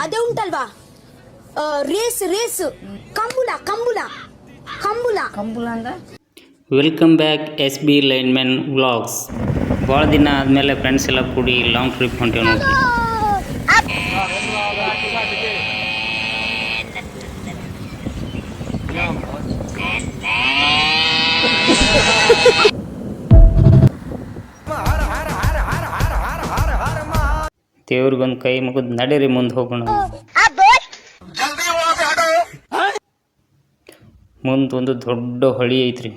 ಅದೇ ಉಂಟಲ್ವಾ race race ಕಂಬುಲ ಕಂಬುಲ ಕಂಬುಲ ಕಂಬುಲ ಅಂದ. Welcome back S B lineman vlogs. ಭಾಳ ದಿನ ಆದಮೇಲೆ ಫ್ರೆಂಡ್ಸ್ ಎಲ್ಲ ಕೂಡಿ ಲಾಂಗ್ ಟ್ರಿಪ್ ಹೊಂಟೇವೆ ನೋಡ್ರಿ. ದೇವ್ರಿಗೊಂದು ಕೈ ಮುಗಿದು ನಡೀರಿ ಮುಂದೆ ಹೋಗೋಣ. ಮುಂದೆ ಒಂದು ದೊಡ್ಡ ಹೊಳಿ ಐತ್ರಿ,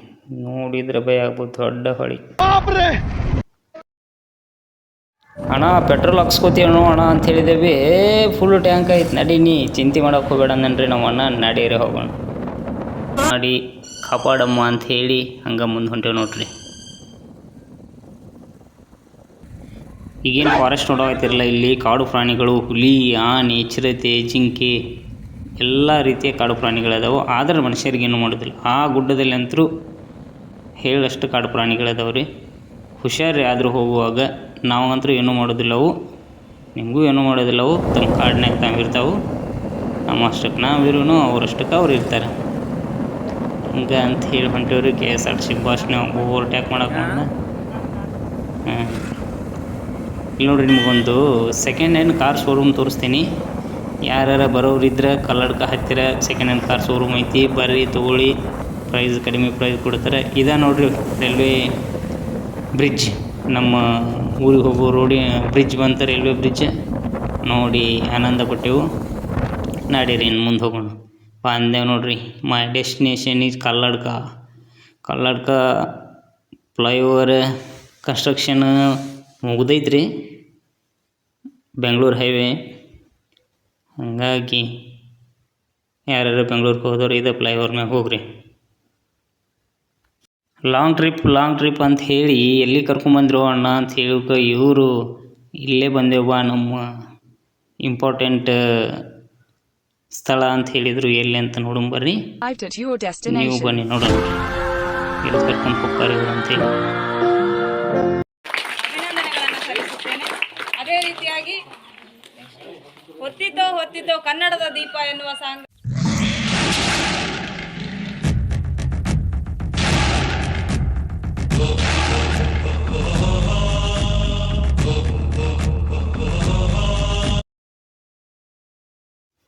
ನೋಡಿದ್ರೆ ಭಯ ಆಗ್ಬೋದು. ದೊಡ್ಡ ಹೊಳಿ. ಅಣ್ಣ ಪೆಟ್ರೋಲ್ ಹಾಕ್ಸ್ಕೋತೀವಣ್ಣು ಅಣ್ಣ ಅಂತ ಹೇಳಿದೇವಿ. ಫುಲ್ ಟ್ಯಾಂಕ್ ಐತೆ, ನಡೀನಿ ಚಿಂತೆ ಮಾಡೋಕೆ ಹೋಗಬೇಡ ಅಂದನ್ರಿ ನಮ್ಮ ಅಣ್ಣ. ನಡೀರಿ ಹೋಗೋಣ ಮಾಡಿ ಕಾಪಾಡಮ್ಮ ಅಂತ ಹೇಳಿ ಹಂಗೆ ಮುಂದೆ ಹೊಂಟೇವೆ ನೋಡ್ರಿ. ಈಗೇನು ಫಾರೆಸ್ಟ್ ನೋಡೋಕತ್ತಿರಲ್ಲ, ಇಲ್ಲಿ ಕಾಡು ಪ್ರಾಣಿಗಳು, ಹುಲಿ, ಆನೆ, ಚಿರತೆ, ಜಿಂಕೆ ಎಲ್ಲ ರೀತಿಯ ಕಾಡು ಪ್ರಾಣಿಗಳದಾವೆ. ಆದರೆ ಮನುಷ್ಯರಿಗೆ ಏನೂ ಮಾಡೋದಿಲ್ಲ. ಆ ಗುಡ್ಡದಲ್ಲಿ ಅಂತರೂ ಹೇಳಷ್ಟು ಕಾಡು ಪ್ರಾಣಿಗಳದಾವೆ ರೀ. ಹುಷಾರಿ ಆದರೂ ಹೋಗುವಾಗ. ನಾವಂತರೂ ಏನೂ ಮಾಡೋದಿಲ್ಲವು, ನಿಮಗೂ ಏನೂ ಮಾಡೋದಿಲ್ಲವು. ತಮ್ಮ ಕಾಡಿನಾಗ ತಾವಿರ್ತಾವೆ. ನಮ್ಮ ಅಷ್ಟಕ್ಕೆ ನಾವಿರೂ ಅವರಷ್ಟಕ್ಕೆ ಅವ್ರು ಇರ್ತಾರೆ. ಹಂಗೆ ಅಂತ ಹೇಳಿ ಹೊಂಟೇವ್ರಿ. KSRTC ಬಸ್ನ ಓವರ್ಟ್ಯಾಕ್ ಮಾಡೋಕೆ ಹಾಂ ಇಲ್ಲಿ ನೋಡ್ರಿ, ನಿಮಗೊಂದು ಸೆಕೆಂಡ್ ಹ್ಯಾಂಡ್ ಕಾರ್ ಶೋರೂಮ್ ತೋರಿಸ್ತೀನಿ. ಯಾರು ಬರೋರಿದ್ರೆ ಕಲ್ಲಡ್ಕ ಹತ್ತಿರ ಸೆಕೆಂಡ್ ಹ್ಯಾಂಡ್ ಕಾರ್ ಶೋರೂಮ್ ಐತಿ, ಬರ್ರಿ ತೊಗೊಳ್ಳಿ. ಪ್ರೈಸ್ ಕಡಿಮೆ ಪ್ರೈಸ್ ಕೊಡ್ತಾರೆ. ಇದ ನೋಡ್ರಿ ರೈಲ್ವೆ ಬ್ರಿಡ್ಜ್, ನಮ್ಮ ಊರಿಗೆ ಹೋಗೋ ರೋಡಿ ಬ್ರಿಡ್ಜ್ ಬಂತ, ರೈಲ್ವೆ ಬ್ರಿಡ್ಜ್ ನೋಡಿ ಆನಂದ ಪಟ್ಟೆವು. ನಡೀರಿ ಇನ್ನು ಮುಂದೆ ಹೋಗೋಣ. ಅಂದೇವು ನೋಡ್ರಿ, my destination is Kalladka. Kalladka flyover construction ಮುಗ್ದೈತ್ರಿ, ಬೆಂಗಳೂರು ಹೈವೇ. ಹಾಗಾಗಿ ಯಾರ್ಯಾರು ಬೆಂಗಳೂರಿಗೆ ಹೋದವ್ರು ಇದು ಫ್ಲೈಓವರ್ ಮ್ಯಾಗ ಹೋಗ್ರಿ. ಲಾಂಗ್ ಟ್ರಿಪ್ ಅಂತ ಹೇಳಿ ಎಲ್ಲಿ ಕರ್ಕೊಂಬಂದ್ರು ಅಣ್ಣ ಅಂತ ಹೇಳಕ್ಕೆ ಇವರು ಇಲ್ಲೇ ಬಂದೇವ ನಮ್ಮ ಇಂಪಾರ್ಟೆಂಟ್ ಸ್ಥಳ ಅಂತ ಹೇಳಿದರು. ಎಲ್ಲಿ ಅಂತ ನೋಡಂಬರ್ರಿ, ನೀವು ಬನ್ನಿ ನೋಡೋಣ ಎಲ್ಲಿ ಕರ್ಕೊಂಡು ಹೋಗ್ತಾರೆ ಇವರು ಅಂತೇಳಿ. ಅದೇ ರೀತಿಯಾಗಿ ಹೊತ್ತಿದ್ದೋ ಕನ್ನಡದ ದೀಪ ಎನ್ನುವ ಸಾಂಗ್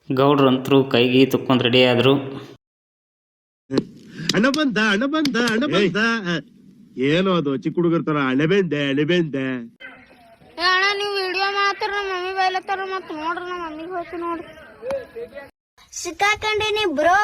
ಗೌಡ್ರಂತರೂ ಕೈಗೆ ತುಕ್ಕೊಂಡು ರೆಡಿ ಆದರು. ಅಣ್ಣ ಬಂದ ಏನೋ ಅದು ಚಿಕ್ಕ ಹುಡುಗರ ತರ ಅಣಬೆಂದೆ ಅಣ್ಣ ನೀವು ವಿಡಿಯೋ ಮಾಡ್ತಾರ ಮಮ್ಮಿ ಬೈಲತ್ತಾರ ಮತ್ ನೋಡ್ರಿ ನಮ್ಮ ಮಮ್ಮಿಗೆ ಹೋಗ್ತಿ ನೋಡ್ರಿ. ಸಿಕ್ಕಾಕೊಂಡೇನಿ ಬ್ರೋ.